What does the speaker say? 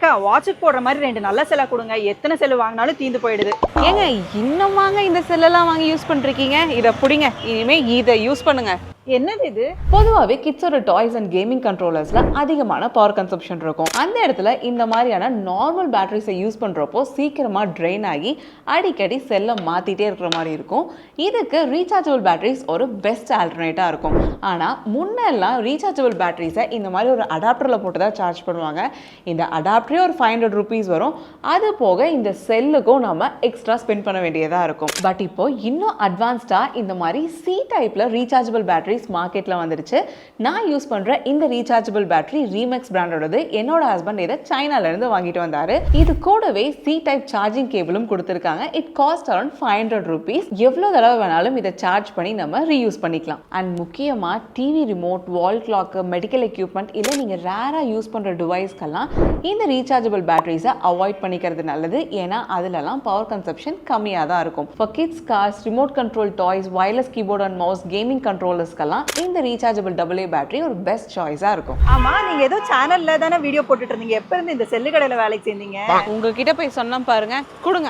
அக்கா வாட்சுக்கு போடுற மாதிரி 2 நல்ல செல்லா கொடுங்க. எத்தனை செல்லு வாங்கினாலும் தீந்து போயிடுது. ஏங்க இன்னும் வாங்க இந்த செல்லெல்லாம் வாங்கி யூஸ் பண்ணிருக்கீங்க? இதை பிடிங்க, இனிமே இதை யூஸ் பண்ணுங்க. என்னது இது? பொதுவாகவே கிட்ஸோட டாய்ஸ் அண்ட் கேமிங் கண்ட்ரோலர்ஸ்ல அதிகமான பவர் கன்சப்ஷன் இருக்கும். அந்த இடத்துல இந்த மாதிரியான நார்மல் பேட்டரிஸை யூஸ் பண்றப்போ சீக்கிரமா ட்ரெயின் ஆகி அடிக்கடி செல்லை மாத்திட்டே இருக்கிற மாதிரி இருக்கும். இதுக்கு ரீசார்ஜபிள் பேட்டரிஸ் ஒரு பெஸ்ட் ஆல்டர்னேட்டா இருக்கும். ஆனா முன்னெல்லாம் ரீசார்ஜபிள் பேட்டரிஸை இந்த மாதிரி ஒரு அடாப்டர்ல போட்டு தான் சார்ஜ் பண்ணுவாங்க. இந்த அடாப்டரே ஒரு 500 rupees வரும். அது போக இந்த செல்லுக்கும் நம்ம எக்ஸ்ட்ரா ஸ்பெண்ட் பண்ண வேண்டியதா இருக்கும். பட் இப்போ இன்னும் அட்வான்ஸ்டா இந்த மாதிரி சி டைப்ல ரீசார்ஜபிள் பேட்டரி மார்க்கெட்ல வந்துருச்சு. நான் யூஸ் பண்ற இந்த ரீசார்ஜபிள் பேட்டரி ரீமெக்ஸ் பிராண்டோடது. என்னோட ஹஸ்பண்ட் இதை சைனால இருந்து வாங்கிட்டு வந்தாரு. இது கூடவே சி டைப் சார்ஜிங் கேபிளும் கொடுத்திருக்காங்க. It cost around 500 rupees. எவ்வளவு தடவை வேணாலும் இதை சார்ஜ் பண்ணி நம்ம ரீயூஸ் பண்ணிக்கலாம். அண்ட் முக்கியமா TV remote, wall clock, medical equipment இல்ல நீங்க ரேரா யூஸ் பண்ற டிவைஸ்க்கெல்லாம் இந்த ரீசார்ஜபிள் பேட்டரிஸை அவாய்ட் பண்ணிக்கிறது நல்லது. ஏன்னா அதுலலாம் பவர் கன்சப்ஷன் கம்மியாக தான் இருக்கும். For kids, cars, remote control toys, wireless keyboard and mouse, gaming controllers இந்த ரீசார்ஜபிள் AA பேட்டரி ஒரு பெஸ்ட் சாய்ஸா இருக்கும். ஆமா, நீங்க ஏதோ சேனல்ல தானே வீடியோ போட்டுட்டு இருந்தீங்க. எப்ப இருந்து இந்த செல்லு கடையில வேலைக்கு சேர்ந்தீங்க? உங்ககிட்ட போய் சொன்னா பாருங்க, கொடுங்க.